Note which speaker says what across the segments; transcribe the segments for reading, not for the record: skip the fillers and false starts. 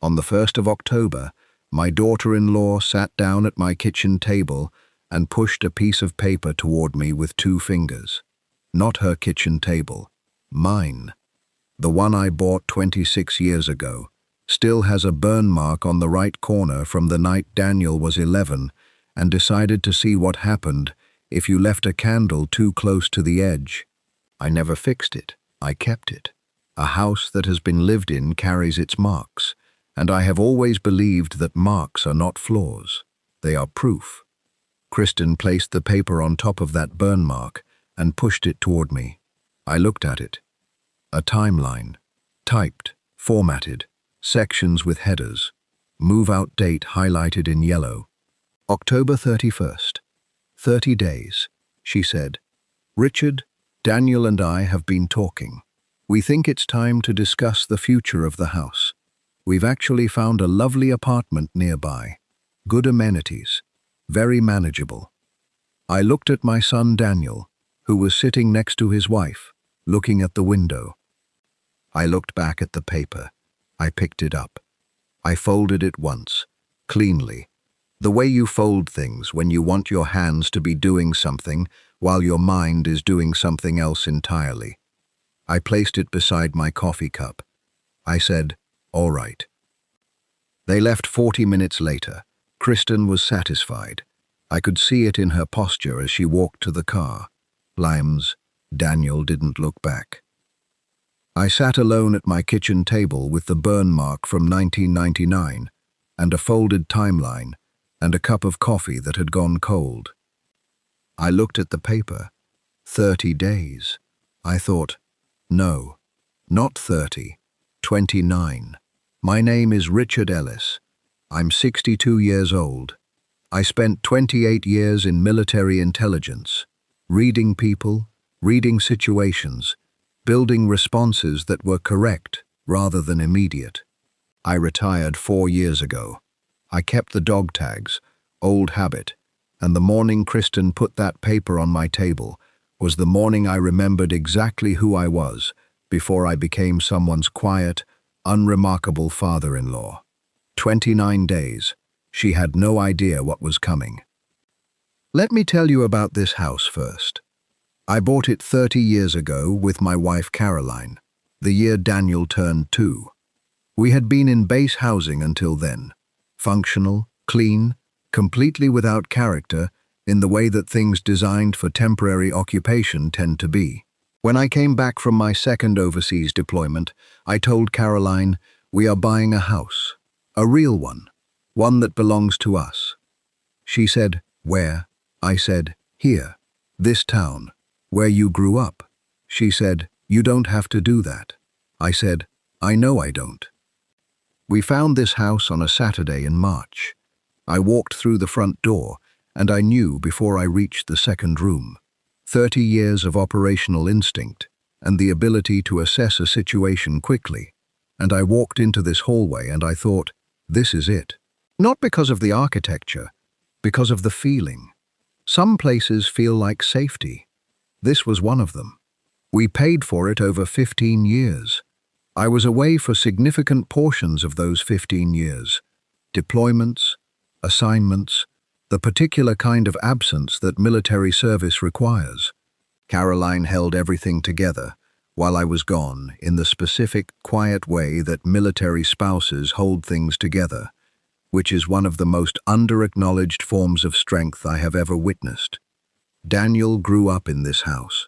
Speaker 1: On the 1st of October, my daughter-in-law sat down at my kitchen table and pushed a piece of paper toward me with 2 fingers. Not her kitchen table, mine. The one I bought 26 years ago still has a burn mark on the right corner from the night Daniel was 11 and decided to see what happened if you left a candle too close to the edge. I never fixed it. I kept it. A house that has been lived in carries its marks, and I have always believed that marks are not flaws. They are proof. Kristen placed the paper on top of that burn mark and pushed it toward me. I looked at it. A timeline. Typed, formatted, sections with headers. Move-out date highlighted in yellow. October 31st. 30 days, she said. Richard, Daniel and I have been talking. We think it's time to discuss the future of the house. We've actually found a lovely apartment nearby. Good amenities. Very manageable. I looked at my son Daniel, who was sitting next to his wife, looking at the window. I looked back at the paper. I picked it up. I folded it once, cleanly. The way you fold things when you want your hands to be doing something while your mind is doing something else entirely. I placed it beside my coffee cup. I said, "All right." They left 40 minutes later. Kristen was satisfied. I could see it in her posture as she walked to the car. Limes, Daniel didn't look back. I sat alone at my kitchen table with the burn mark from 1999 and a folded timeline and a cup of coffee that had gone cold. I looked at the paper. 30 days. I thought, no, not 30, 29. My name is Richard Ellis. I'm 62 years old. I spent 28 years in military intelligence, reading people, reading situations, building responses that were correct rather than immediate. I retired 4 years ago. I kept the dog tags, old habit, and the morning Kristen put that paper on my table was the morning I remembered exactly who I was before I became someone's quiet, unremarkable father-in-law. 29 days. She had no idea what was coming. Let me tell you about this house first. I bought it 30 years ago with my wife Caroline, the year Daniel turned 2. We had been in base housing until then. Functional, clean, completely without character in the way that things designed for temporary occupation tend to be. When I came back from my second overseas deployment, I told Caroline, we are buying a house. A real one that belongs to us. She said, where? I said, here, this town, where you grew up. She said, you don't have to do that. I said, I know I don't. We found this house on a Saturday in March. I walked through the front door, and I knew before I reached the second room. 30 years of operational instinct and the ability to assess a situation quickly. And I walked into this hallway and I thought, this is it. Not because of the architecture, because of the feeling. Some places feel like safety. This was one of them. We paid for it over 15 years. I was away for significant portions of those 15 years. Deployments, assignments, the particular kind of absence that military service requires. Caroline held everything together while I was gone in the specific, quiet way that military spouses hold things together, which is one of the most under-acknowledged forms of strength I have ever witnessed. Daniel grew up in this house.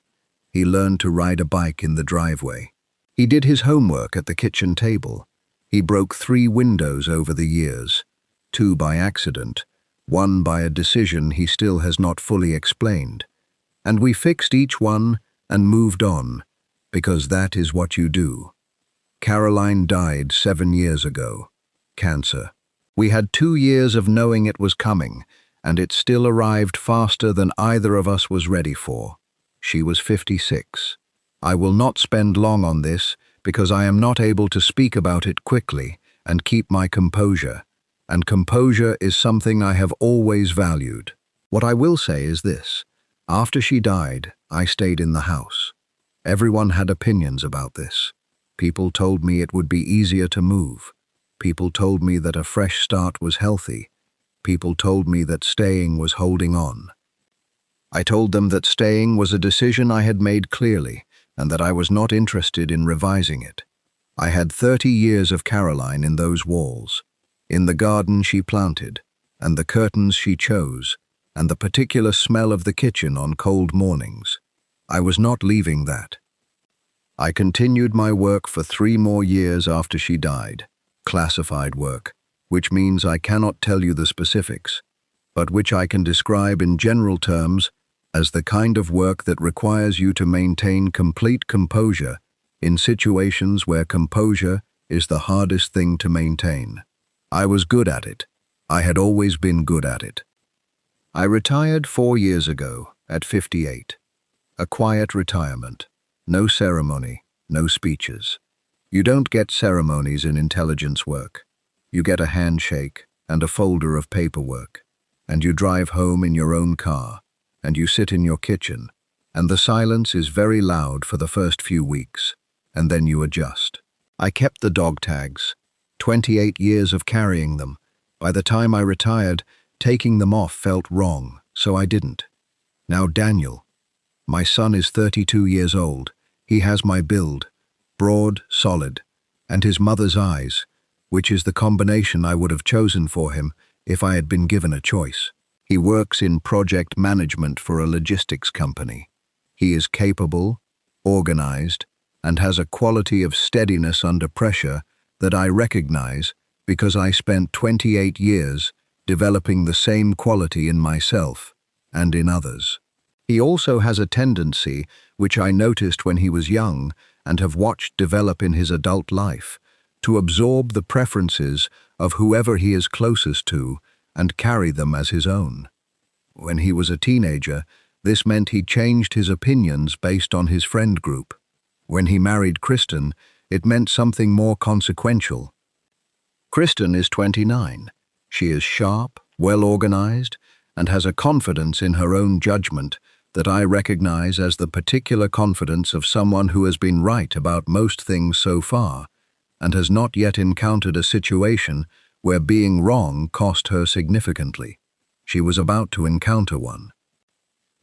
Speaker 1: He learned to ride a bike in the driveway. He did his homework at the kitchen table. He broke 3 windows over the years, 2 by accident, 1 by a decision he still has not fully explained. And we fixed each one and moved on, because that is what you do. Caroline died 7 years ago. Cancer. We had 2 years of knowing it was coming, and it still arrived faster than either of us was ready for. She was 56. I will not spend long on this because I am not able to speak about it quickly and keep my composure. And composure is something I have always valued. What I will say is this. After she died, I stayed in the house. Everyone had opinions about this. People told me it would be easier to move. People told me that a fresh start was healthy. People told me that staying was holding on. I told them that staying was a decision I had made clearly and that I was not interested in revising it. I had 30 years of Caroline in those walls, in the garden she planted, and the curtains she chose, and the particular smell of the kitchen on cold mornings. I was not leaving that. I continued my work for 3 more years after she died, classified work, which means I cannot tell you the specifics, but which I can describe in general terms as the kind of work that requires you to maintain complete composure in situations where composure is the hardest thing to maintain. I was good at it. I had always been good at it. I retired 4 years ago, at 58. A quiet retirement. No ceremony, no speeches. You don't get ceremonies in intelligence work. You get a handshake and a folder of paperwork, and you drive home in your own car, and you sit in your kitchen, and the silence is very loud for the first few weeks, and then you adjust. I kept the dog tags, 28 years of carrying them. By the time I retired, taking them off felt wrong, so I didn't. Now Daniel, my son, is 32 years old. He has my build, broad, solid, and his mother's eyes, which is the combination I would have chosen for him if I had been given a choice. He works in project management for a logistics company. He is capable, organized, and has a quality of steadiness under pressure that I recognize because I spent 28 years developing the same quality in myself and in others. He also has a tendency, which I noticed when he was young and have watched develop in his adult life, to absorb the preferences of whoever he is closest to and carry them as his own. When he was a teenager, this meant he changed his opinions based on his friend group. When he married Kristen, it meant something more consequential. Kristen is 29. She is sharp, well-organized, and has a confidence in her own judgment that I recognize as the particular confidence of someone who has been right about most things so far and has not yet encountered a situation where being wrong cost her significantly. She was about to encounter one.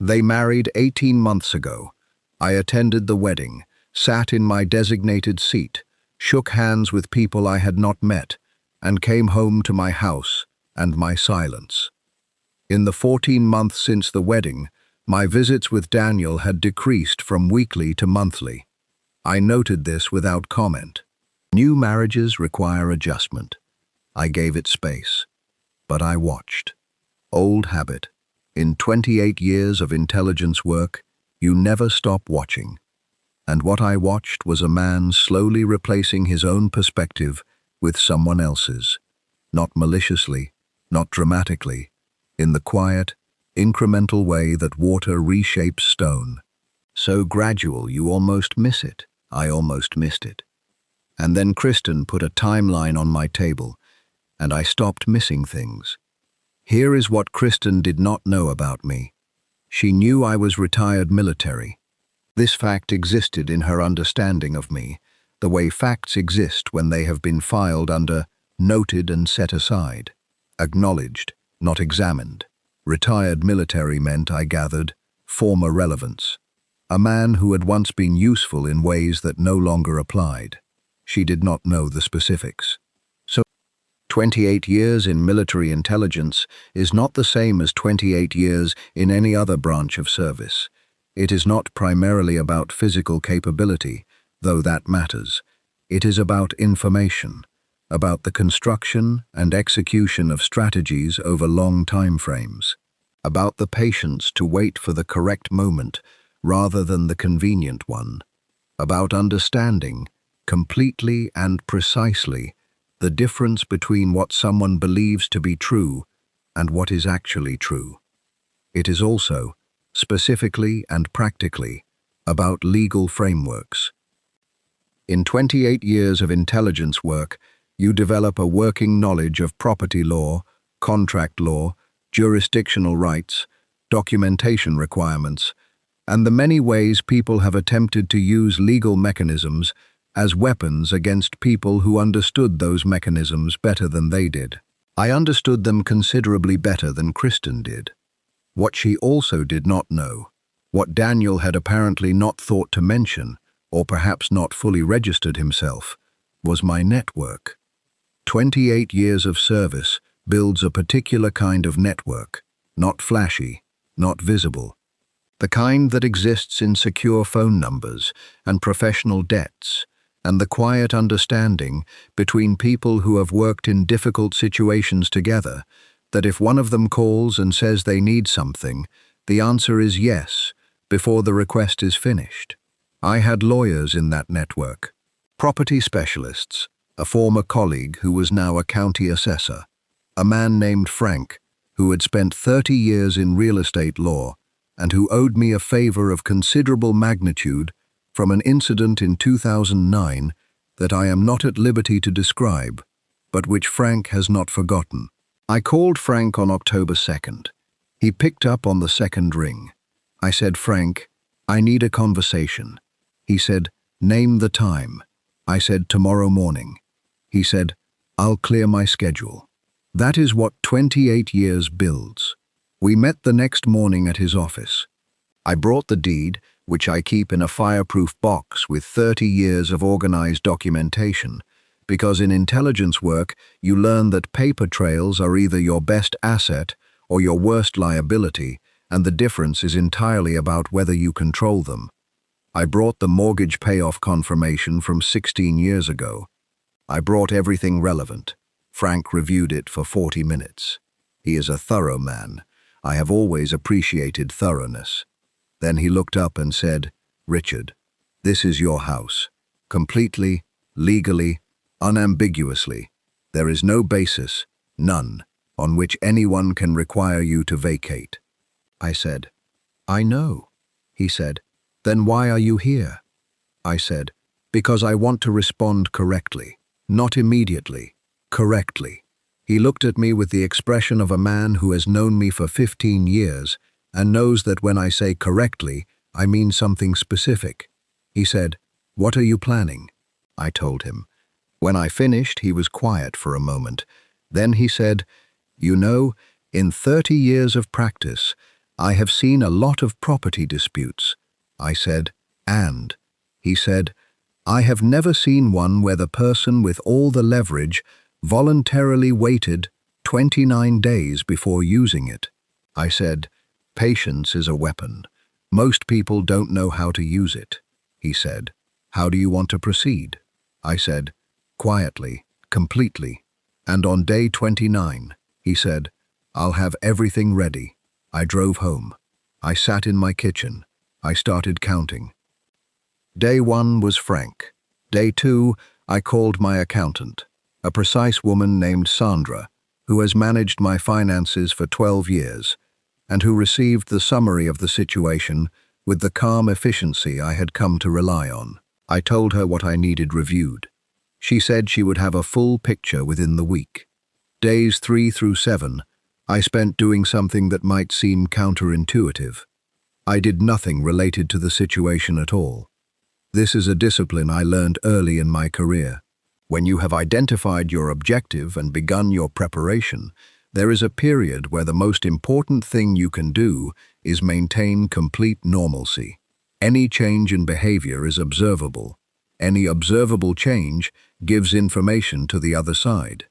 Speaker 1: They married 18 months ago. I attended the wedding, sat in my designated seat, shook hands with people I had not met, and came home to my house and my silence. In the 14 months since the wedding, my visits with Daniel had decreased from weekly to monthly. I noted this without comment. New marriages require adjustment. I gave it space, but I watched. Old habit. In 28 years of intelligence work, you never stop watching. And what I watched was a man slowly replacing his own perspective with someone else's. Not maliciously, not dramatically, in the quiet, incremental way that water reshapes stone. So gradual you almost miss it. I almost missed it. And then Kristen put a timeline on my table, and I stopped missing things. Here is what Kristen did not know about me. She knew I was retired military. This fact existed in her understanding of me, the way facts exist when they have been filed under noted and set aside. Acknowledged, not examined. Retired military meant, I gathered, former relevance. A man who had once been useful in ways that no longer applied. She did not know the specifics. So, 28 years in military intelligence is not the same as 28 years in any other branch of service. It is not primarily about physical capability, though that matters. It is about information, about the construction and execution of strategies over long time frames, about the patience to wait for the correct moment rather than the convenient one, about understanding, completely and precisely, the difference between what someone believes to be true and what is actually true. It is also, specifically and practically, about legal frameworks. In 28 years of intelligence work, you develop a working knowledge of property law, contract law, jurisdictional rights, documentation requirements, and the many ways people have attempted to use legal mechanisms as weapons against people who understood those mechanisms better than they did. I understood them considerably better than Kristen did. What she also did not know, what Daniel had apparently not thought to mention, or perhaps not fully registered himself, was my network. 28 years of service builds a particular kind of network, not flashy, not visible. The kind that exists in secure phone numbers and professional debts, and the quiet understanding between people who have worked in difficult situations together, that if one of them calls and says they need something, the answer is yes, before the request is finished. I had lawyers in that network, property specialists, a former colleague who was now a county assessor, a man named Frank, who had spent 30 years in real estate law and who owed me a favor of considerable magnitude from an incident in 2009 that I am not at liberty to describe, but which Frank has not forgotten. I called Frank on October 2nd. He picked up on the second ring. I said, "Frank, I need a conversation." He said, "Name the time." I said, "Tomorrow morning." He said, "I'll clear my schedule." That is what 28 years builds. We met the next morning at his office. I brought the deed, which I keep in a fireproof box with 30 years of organized documentation, because in intelligence work you learn that paper trails are either your best asset or your worst liability, and the difference is entirely about whether you control them. I brought the mortgage payoff confirmation from 16 years ago. I brought everything relevant. Frank reviewed it for 40 minutes. He is a thorough man. I have always appreciated thoroughness. Then he looked up and said, "Richard, this is your house. Completely, legally, unambiguously. There is no basis, none, on which anyone can require you to vacate." I said, "I know." He said, "Then why are you here?" I said, "Because I want to respond correctly, not immediately, correctly." He looked at me with the expression of a man who has known me for 15 years and knows that when I say correctly, I mean something specific. He said, "What are you planning?" I told him. When I finished, he was quiet for a moment. Then he said, "You know, in 30 years of practice, I have seen a lot of property disputes." I said, "And?" He said, "I have never seen one where the person with all the leverage voluntarily waited 29 days before using it." I said, "Patience is a weapon. Most people don't know how to use it." He said, "How do you want to proceed?" I said, "Quietly, completely." And on day 29, he said, "I'll have everything ready." I drove home. I sat in my kitchen. I started counting. Day 1 was Frank. Day 2, I called my accountant, a precise woman named Sandra, who has managed my finances for 12 years, and who received the summary of the situation with the calm efficiency I had come to rely on. I told her what I needed reviewed. She said she would have a full picture within the week. Days 3 through 7, I spent doing something that might seem counterintuitive. I did nothing related to the situation at all. This is a discipline I learned early in my career. When you have identified your objective and begun your preparation, there is a period where the most important thing you can do is maintain complete normalcy. Any change in behavior is observable. Any observable change gives information to the other side.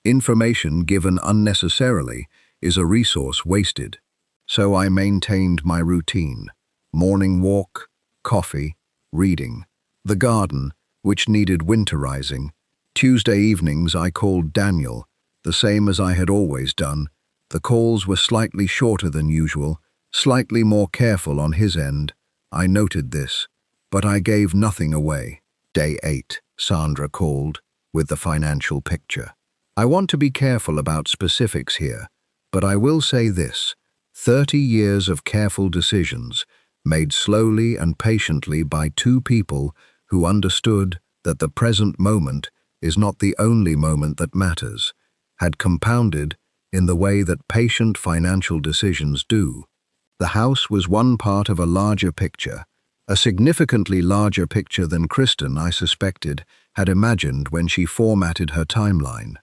Speaker 1: Information given unnecessarily is a resource wasted. So I maintained my routine: morning walk, coffee, reading, the garden, which needed winterizing. Tuesday evenings I called Daniel, the same as I had always done. The calls were slightly shorter than usual, slightly more careful on his end. I noted this, but I gave nothing away. Day 8, Sandra called, with the financial picture. I want to be careful about specifics here, but I will say this: 30 years of careful decisions, made slowly and patiently by two people who understood that the present moment is not the only moment that matters, had compounded in the way that patient financial decisions do. The house was one part of a larger picture, A significantly larger picture than Kristen, I suspected, had imagined when she formatted her timeline.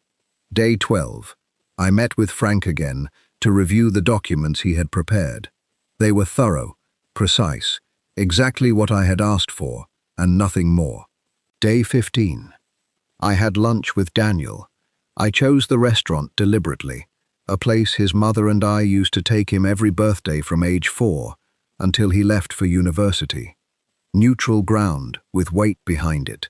Speaker 1: Day 12. I met with Frank again to review the documents he had prepared. They were thorough, precise, exactly what I had asked for, and nothing more. Day 15. I had lunch with Daniel. I chose the restaurant deliberately, a place his mother and I used to take him every birthday from age 4 until he left for university. Neutral ground with weight behind it.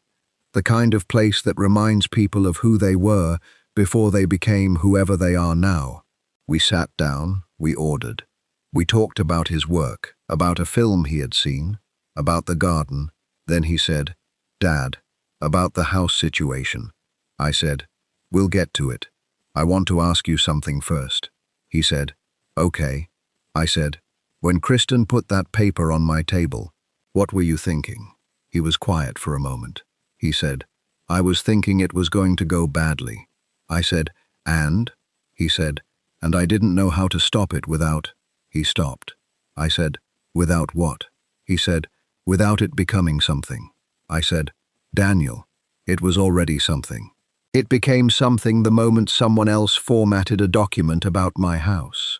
Speaker 1: The kind of place that reminds people of who they were before they became whoever they are now. We sat down, we ordered. We talked about his work, about a film he had seen, about the garden. Then he said, "Dad, about the house situation." I said, "We'll get to it. I want to ask you something first." He said, "Okay." I said, "When Kristen put that paper on my table, what were you thinking?" He was quiet for a moment. He said, "I was thinking it was going to go badly." I said, "And?" He said, "And I didn't know how to stop it without..." He stopped. I said, "Without what?" He said, "Without it becoming something." I said, "Daniel, it was already something. It became something the moment someone else formatted a document about my house."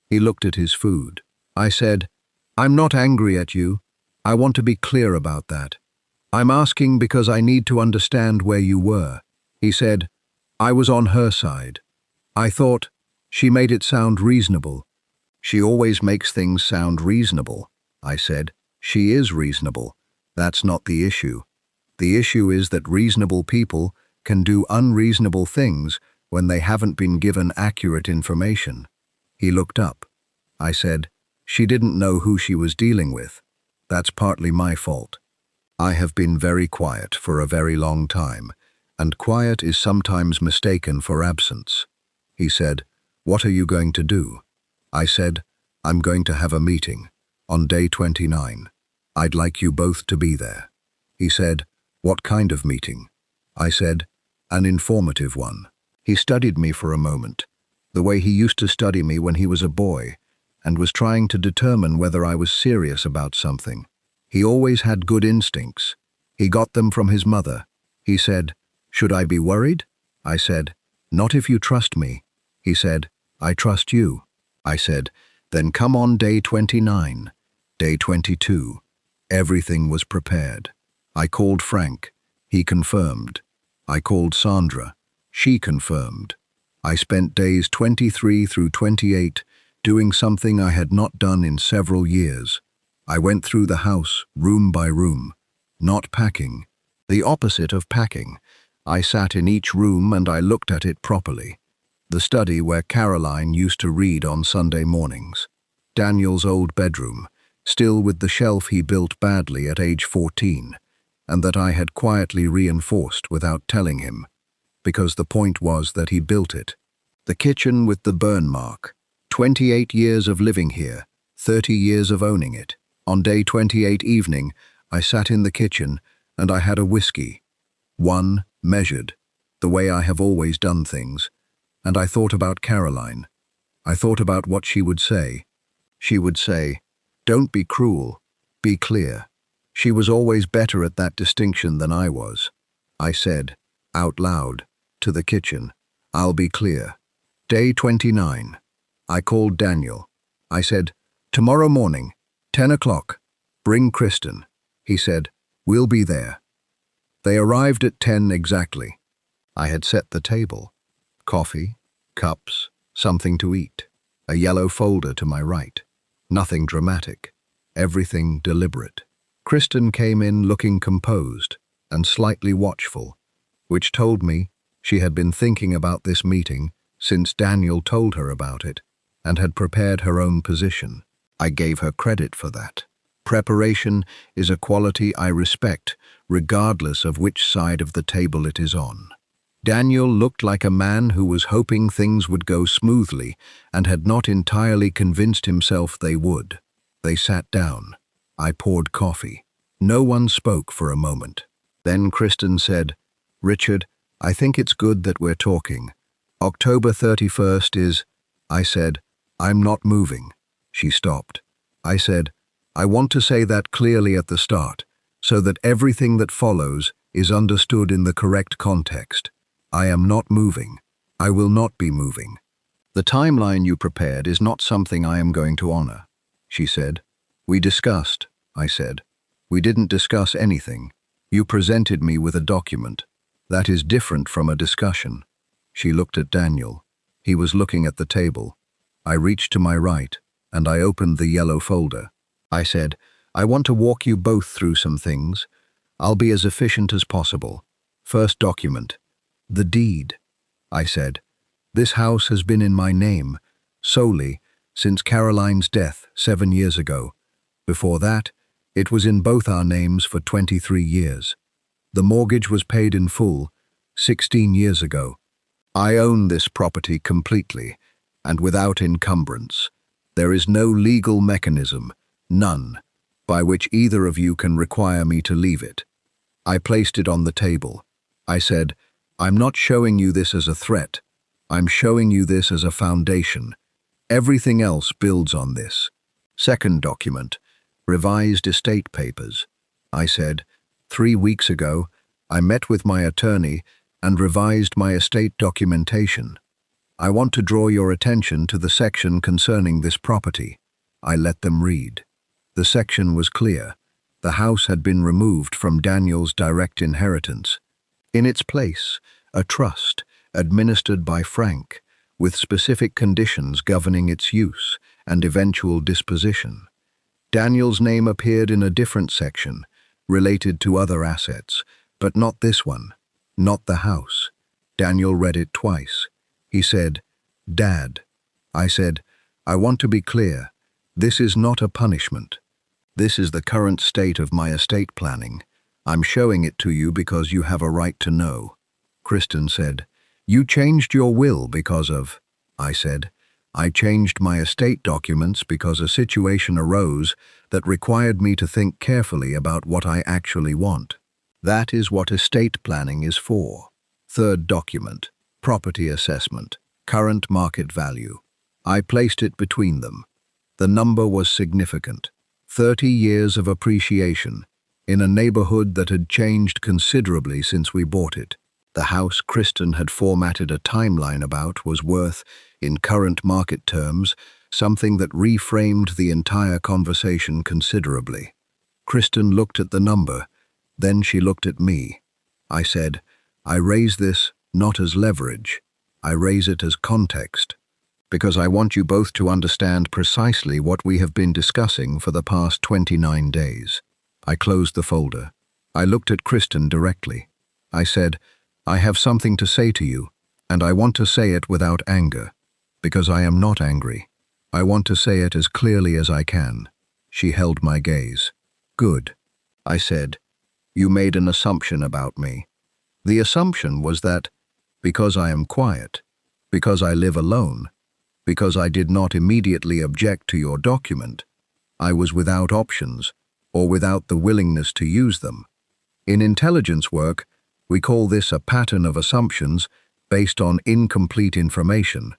Speaker 1: He looked at his food. I said, "I'm not angry at you. I want to be clear about that. I'm asking because I need to understand where you were." He said, "I was on her side. I thought she made it sound reasonable." "She always makes things sound reasonable." I said, "She is reasonable. That's not the issue. The issue is that reasonable people can do unreasonable things when they haven't been given accurate information." He looked up. I said, "She didn't know who she was dealing with. That's partly my fault. I have been very quiet for a very long time, and quiet is sometimes mistaken for absence." He said, "What are you going to do?" I said, "I'm going to have a meeting on day 29. I'd like you both to be there." He said, "What kind of meeting?" I said, "An informative one." He studied me for a moment, the way he used to study me when he was a boy, and was trying to determine whether I was serious about something. He always had good instincts. He got them from his mother. He said, "Should I be worried?" I said, "Not if you trust me." He said, "I trust you." I said, "Then come on day 29. Day 22. Everything was prepared. I called Frank. He confirmed. I called Sandra. She confirmed. I spent days 23 through 28 doing something I had not done in several years. I went through the house, room by room. Not packing. The opposite of packing. I sat in each room and I looked at it properly. The study where Caroline used to read on Sunday mornings. Daniel's old bedroom, still with the shelf he built badly at age 14, and that I had quietly reinforced without telling him, because the point was that he built it. The kitchen with the burn mark. 28 years of living here, 30 years of owning it. On day 28 evening, I sat in the kitchen and I had a whiskey. One, measured, the way I have always done things. And I thought about Caroline. I thought about what she would say. She would say, "Don't be cruel, be clear." She was always better at that distinction than I was. I said, out loud, to the kitchen, "I'll be clear." Day 29. I called Daniel. I said, "Tomorrow morning, 10 o'clock, bring Kristen." He said, "We'll be there." They arrived at 10 exactly. I had set the table. Coffee, cups, something to eat, a yellow folder to my right. Nothing dramatic, everything deliberate. Kristen came in looking composed and slightly watchful, which told me she had been thinking about this meeting since Daniel told her about it and had prepared her own position. I gave her credit for that. Preparation is a quality I respect, regardless of which side of the table it is on. Daniel looked like a man who was hoping things would go smoothly and had not entirely convinced himself they would. They sat down. I poured coffee. No one spoke for a moment. Then Kristen said, "Richard, I think it's good that we're talking. October 31st is..." I said, "I'm not moving." She stopped. I said, I want to say that clearly at the start, so that everything that follows is understood in the correct context. I am not moving. I will not be moving. The timeline you prepared is not something I am going to honor, she said. We discussed, I said. We didn't discuss anything. You presented me with a document. That is different from a discussion. She looked at Daniel. He was looking at the table. I reached to my right, and I opened the yellow folder. I said, I want to walk you both through some things. I'll be as efficient as possible. First document. The deed. I said, this house has been in my name, solely, since Caroline's death 7 years ago. Before that, it was in both our names for 23 years. The mortgage was paid in full 16 years ago. I own this property completely and without encumbrance. There is no legal mechanism, none, by which either of you can require me to leave it. I placed it on the table. I said, I'm not showing you this as a threat. I'm showing you this as a foundation. Everything else builds on this. Second document, revised estate papers. I said, 3 weeks ago, I met with my attorney and revised my estate documentation. I want to draw your attention to the section concerning this property. I let them read. The section was clear. The house had been removed from Daniel's direct inheritance. In its place, a trust, administered by Frank, with specific conditions governing its use and eventual disposition. Daniel's name appeared in a different section, related to other assets, but not this one, not the house. Daniel read it twice. He said, Dad. I said, I want to be clear. This is not a punishment. This is the current state of my estate planning. I'm showing it to you because you have a right to know. Kristen said, You changed your will because of... I said, I changed my estate documents because a situation arose that required me to think carefully about what I actually want. That is what estate planning is for. Third document, property assessment, current market value. I placed it between them. The number was significant. 30 years of appreciation in a neighborhood that had changed considerably since we bought it. The house Kristen had formatted a timeline about was worth, in current market terms, something that reframed the entire conversation considerably. Kristen looked at the number, then she looked at me. I said, I raise this not as leverage. I raise it as context, because I want you both to understand precisely what we have been discussing for the past 29 days. I closed the folder. I looked at Kristen directly. I said, I have something to say to you, and I want to say it without anger, because I am not angry. I want to say it as clearly as I can. She held my gaze. Good. I said, you made an assumption about me. The assumption was that, because I am quiet, because I live alone, because I did not immediately object to your document, I was without options, or without the willingness to use them. In intelligence work, we call this a pattern of assumptions based on incomplete information.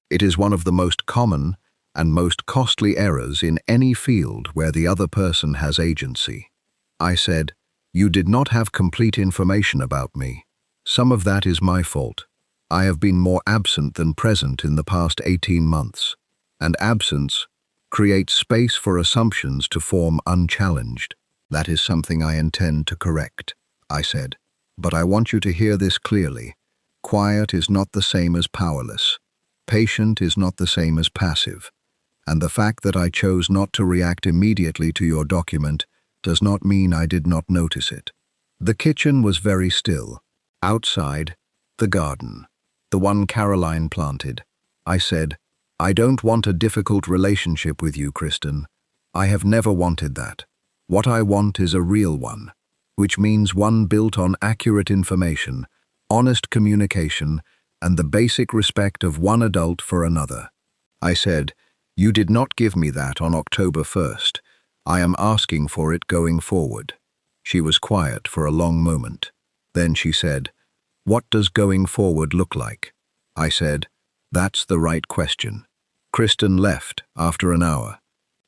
Speaker 1: It is one of the most common and most costly errors in any field where the other person has agency. I said, you did not have complete information about me. Some of that is my fault. I have been more absent than present in the past 18 months, and absence creates space for assumptions to form unchallenged. That is something I intend to correct, I said. But I want you to hear this clearly. Quiet is not the same as powerless. Patient is not the same as passive. And the fact that I chose not to react immediately to your document does not mean I did not notice it. The kitchen was very still. Outside, the garden, the one Caroline planted. I said, I don't want a difficult relationship with you, Kristen. I have never wanted that. What I want is a real one, which means one built on accurate information, honest communication, and the basic respect of one adult for another. I said, you did not give me that on October 1st. I am asking for it going forward. She was quiet for a long moment. Then she said, what does going forward look like? I said, that's the right question. Kristen left after an hour.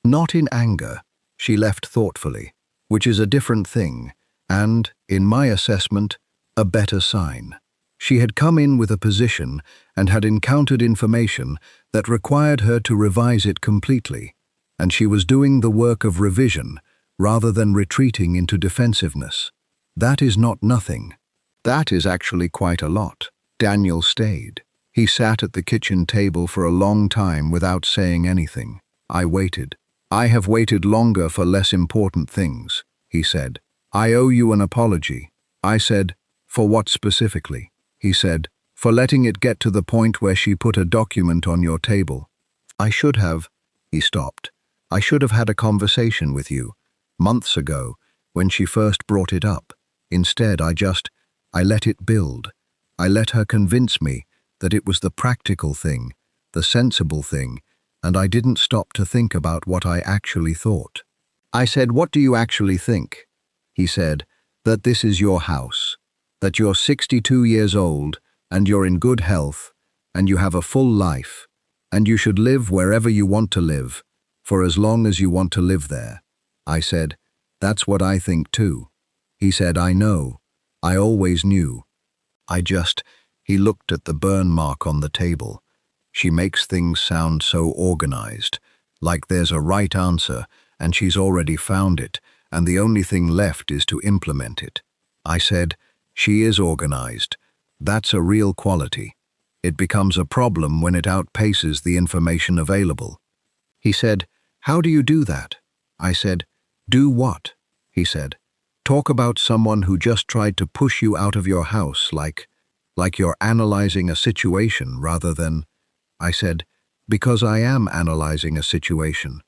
Speaker 1: Not in anger, She left thoughtfully, which is a different thing, and, in my assessment, a better sign. She had come in with a position and had encountered information that required her to revise it completely, and she was doing the work of revision rather than retreating into defensiveness. That is not nothing. That is actually quite a lot. Daniel stayed. He sat at the kitchen table for a long time without saying anything. I waited. "I have waited longer for less important things," he said. "I owe you an apology." I said, "For what specifically?" He said, "For letting it get to the point where she put a document on your table." "I should have," he stopped. "I should have had a conversation with you, months ago, when she first brought it up. Instead, I let it build. I let her convince me that it was the practical thing, the sensible thing, and I didn't stop to think about what I actually thought." I said, "What do you actually think?" He said, "That this is your house, that you're 62 years old, and you're in good health, and you have a full life, and you should live wherever you want to live, for as long as you want to live there." I said, "That's what I think too." He said, "I know. I always knew. He looked at the burn mark on the table. She makes things sound so organized, like there's a right answer and she's already found it, and the only thing left is to implement it." I said, "She is organized. That's a real quality. It becomes a problem when it outpaces the information available." He said, "How do you do that?" I said, "Do what?" He said, "Talk about someone who just tried to push you out of your house like you're analyzing a situation rather than—" I said, "Because I am analyzing a situation.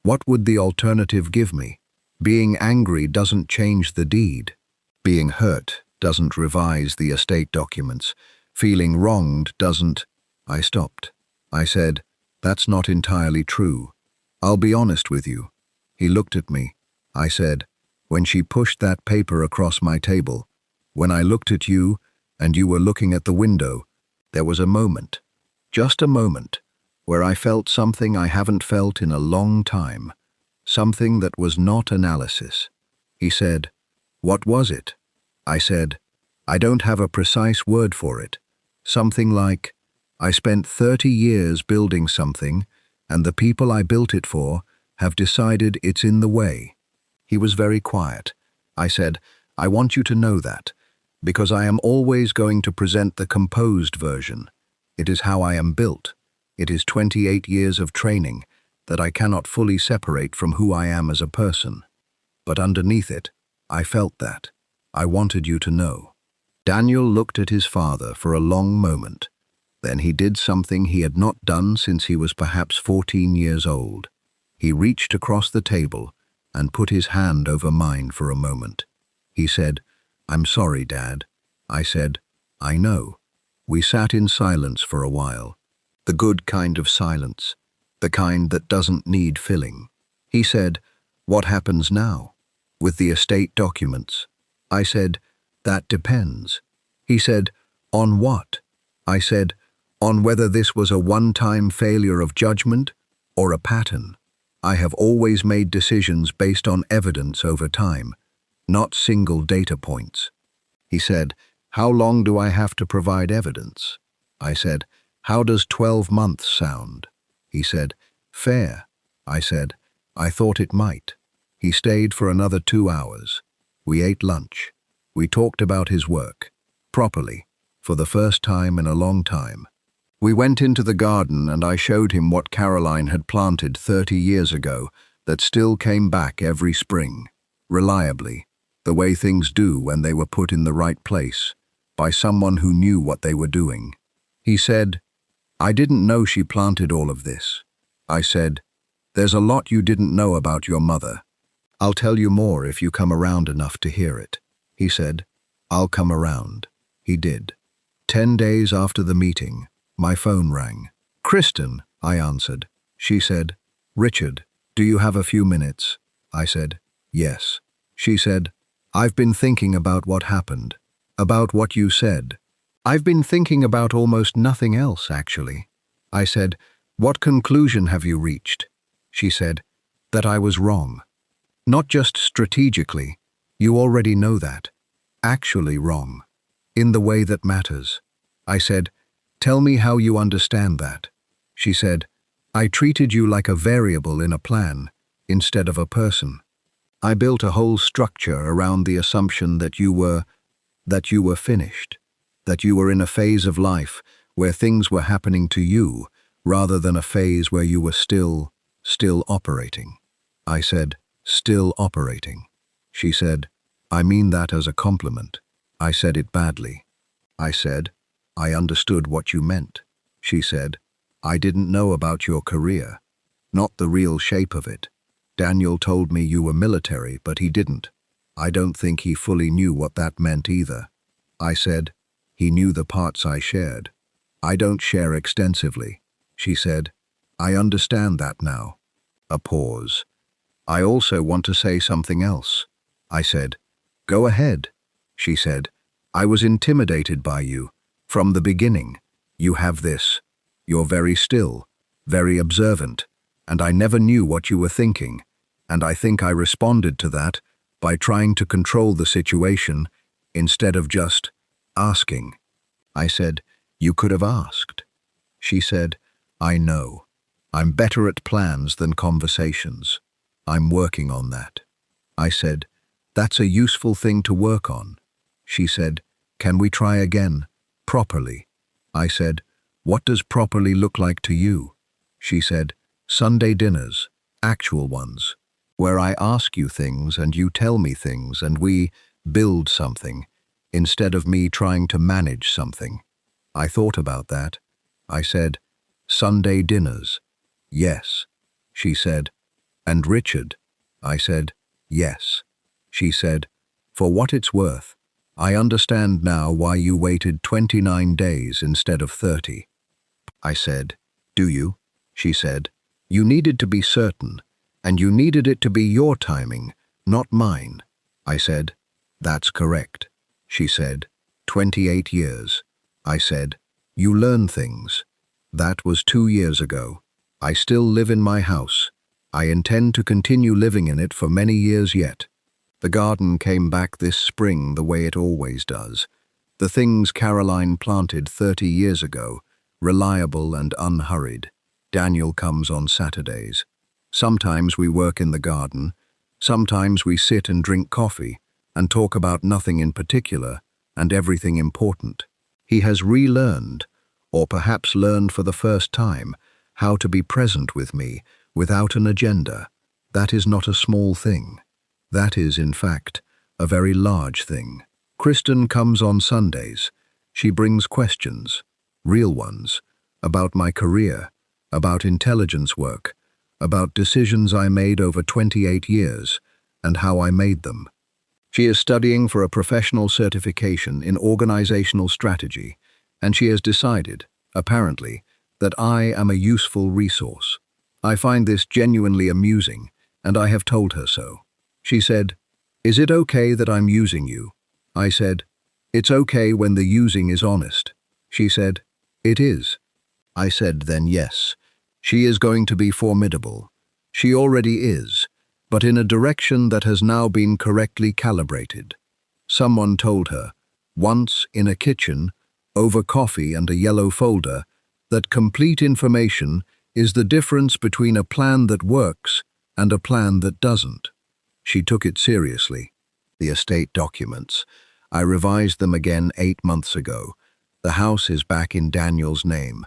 Speaker 1: What would the alternative give me? Being angry doesn't change the deed. Being hurt doesn't revise the estate documents. Feeling wronged doesn't—" I stopped. I said, "That's not entirely true. I'll be honest with you." He looked at me. I said, "When she pushed that paper across my table, when I looked at you and you were looking at the window, there was a moment, just a moment, where I felt something I haven't felt in a long time, something that was not analysis." He said, "What was it?" I said, "I don't have a precise word for it. Something like, I spent 30 years building something, and the people I built it for have decided it's in the way." He was very quiet. I said, "I want you to know that, because I am always going to present the composed version. It is how I am built. It is 28 years of training that I cannot fully separate from who I am as a person. But underneath it, I felt that. I wanted you to know." Daniel looked at his father for a long moment. Then he did something he had not done since he was perhaps 14 years old. He reached across the table and put his hand over mine for a moment. He said, "I'm sorry, Dad." I said, "I know." We sat in silence for a while. The good kind of silence. The kind that doesn't need filling. He said, "What happens now? With the estate documents?" I said, "That depends." He said, "On what?" I said, "On whether this was a one-time failure of judgment or a pattern. I have always made decisions based on evidence over time, not single data points." He said, "How long do I have to provide evidence?" I said, "How does 12 months sound?" He said, "Fair." I said, "I thought it might." He stayed for another 2 hours. We ate lunch. We talked about his work, properly, for the first time in a long time. We went into the garden and I showed him what Caroline had planted 30 years ago that still came back every spring, reliably, the way things do when they were put in the right place, by someone who knew what they were doing. He said, "I didn't know she planted all of this." I said, "There's a lot you didn't know about your mother. I'll tell you more if you come around enough to hear it." He said, "I'll come around." He did. 10 days after the meeting, my phone rang. "Kristen," I answered. She said, "Richard, do you have a few minutes?" I said, "Yes." She said, "I've been thinking about what happened, about what you said. I've been thinking about almost nothing else, actually." I said, "What conclusion have you reached?" She said, "That I was wrong." Not just strategically. You already know that. Actually wrong. In the way that matters. I said, tell me how you understand that. She said, I treated you like a variable in a plan, instead of a person. I built a whole structure around the assumption that you were finished, that you were in a phase of life where things were happening to you, rather than a phase where you were still operating. I said, still operating. She said, I mean that as a compliment. I said it badly. I said, I understood what you meant. She said, I didn't know about your career, not the real shape of it. Daniel told me you were military, but he didn't. I don't think he fully knew what that meant either. I said, he knew the parts I shared. I don't share extensively. She said, I understand that now. A pause. I also want to say something else. I said, go ahead. She said, I was intimidated by you. From the beginning. You have this. You're very still, very observant, and I never knew what you were thinking, and I think I responded to that by trying to control the situation instead of just asking. I said, you could have asked. She said, I know. I'm better at plans than conversations. I'm working on that. I said, that's a useful thing to work on. She said, can we try again? Properly. I said, what does properly look like to you? She said, Sunday dinners, actual ones, where I ask you things and you tell me things and we build something, instead of me trying to manage something. I thought about that. I said, Sunday dinners. Yes. She said, and Richard? I said, yes. She said, for what it's worth, I understand now why you waited 29 days instead of 30. I said, do you? She said, you needed to be certain, and you needed it to be your timing, not mine. I said, that's correct. She said, 28 years. I said, you learn things. That was 2 years ago. I still live in my house. I intend to continue living in it for many years yet. The garden came back this spring the way it always does. The things Caroline planted 30 years ago, reliable and unhurried. Daniel comes on Saturdays. Sometimes we work in the garden. Sometimes we sit and drink coffee and talk about nothing in particular and everything important. He has relearned, or perhaps learned for the first time, how to be present with me without an agenda. That is not a small thing. That is, in fact, a very large thing. Kristen comes on Sundays. She brings questions, real ones, about my career, about intelligence work, about decisions I made over 28 years, and how I made them. She is studying for a professional certification in organizational strategy, and she has decided, apparently, that I am a useful resource. I find this genuinely amusing, and I have told her so. She said, is it okay that I'm using you? I said, it's okay when the using is honest. She said, it is. I said, then yes. She is going to be formidable. She already is, but in a direction that has now been correctly calibrated. Someone told her, once in a kitchen, over coffee and a yellow folder, that complete information is the difference between a plan that works and a plan that doesn't. She took it seriously. The estate documents. I revised them again 8 months ago. The house is back in Daniel's name.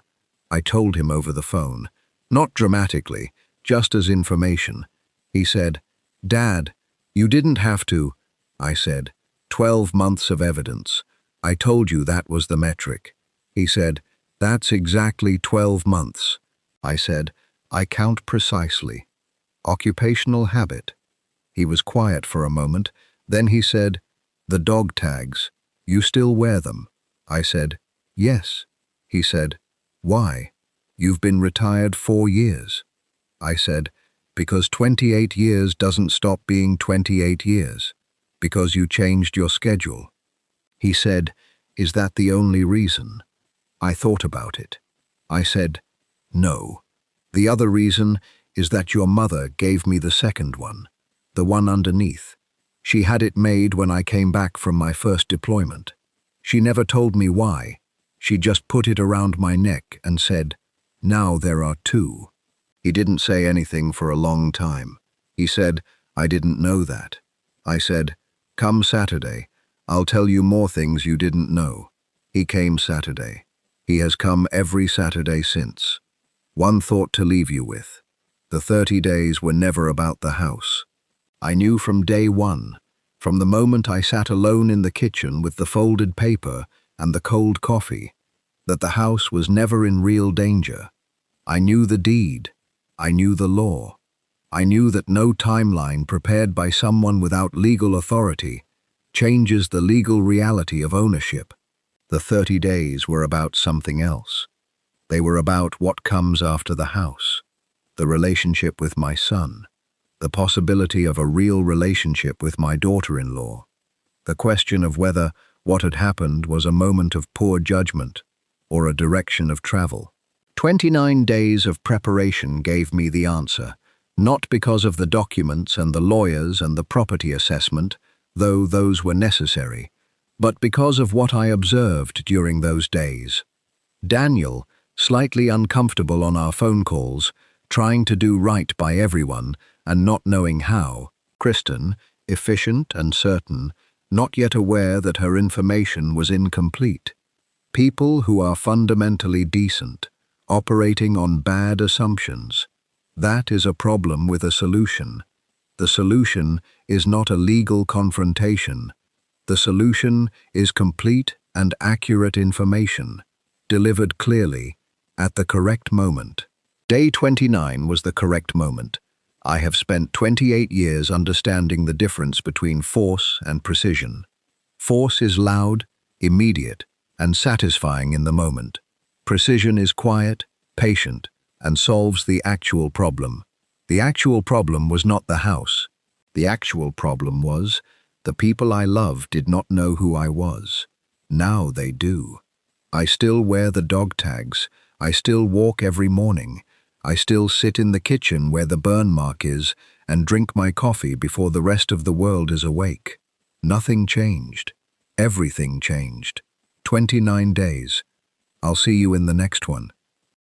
Speaker 1: I told him over the phone. Not dramatically, just as information. He said, Dad, you didn't have to. I said, 12 months of evidence. I told you that was the metric. He said, that's exactly 12 months. I said, I count precisely. Occupational habit. He was quiet for a moment. Then he said, the dog tags. You still wear them? I said, yes. He said, why? You've been retired 4 years. I said, because 28 years doesn't stop being 28 years. Because you changed your schedule. He said, is that the only reason? I thought about it. I said, no. The other reason is that your mother gave me the second one. the one underneath. She had it made when I came back from my first deployment. She never told me why. She just put it around my neck and said, "Now there are two." He didn't say anything for a long time. He said, "I didn't know that." I said, "Come Saturday, I'll tell you more things you didn't know." He came Saturday. He has come every Saturday since. One thought to leave you with. The 30 days were never about the house. I knew from day one, from the moment I sat alone in the kitchen with the folded paper and the cold coffee, that the house was never in real danger. I knew the deed. I knew the law. I knew that no timeline prepared by someone without legal authority changes the legal reality of ownership. The 30 days were about something else. They were about what comes after the house, the relationship with my son, the possibility of a real relationship with my daughter-in-law, the question of whether what had happened was a moment of poor judgment or a direction of travel. 29 days of preparation gave me the answer, not because of the documents and the lawyers and the property assessment, though those were necessary, but because of what I observed during those days. Daniel, slightly uncomfortable on our phone calls, trying to do right by everyone and not knowing how. Kristen, efficient and certain, not yet aware that her information was incomplete. People who are fundamentally decent, operating on bad assumptions. That is a problem with a solution. The solution is not a legal confrontation. The solution is complete and accurate information, delivered clearly, at the correct moment. Day 29 was the correct moment. I have spent 28 years understanding the difference between force and precision. Force is loud, immediate, and satisfying in the moment. Precision is quiet, patient, and solves the actual problem. The actual problem was not the house. The actual problem was the people I loved did not know who I was. Now they do. I still wear the dog tags. I still walk every morning. I still sit in the kitchen where the burn mark is and drink my coffee before the rest of the world is awake. Nothing changed. Everything changed. 29 days. I'll see you in the next one.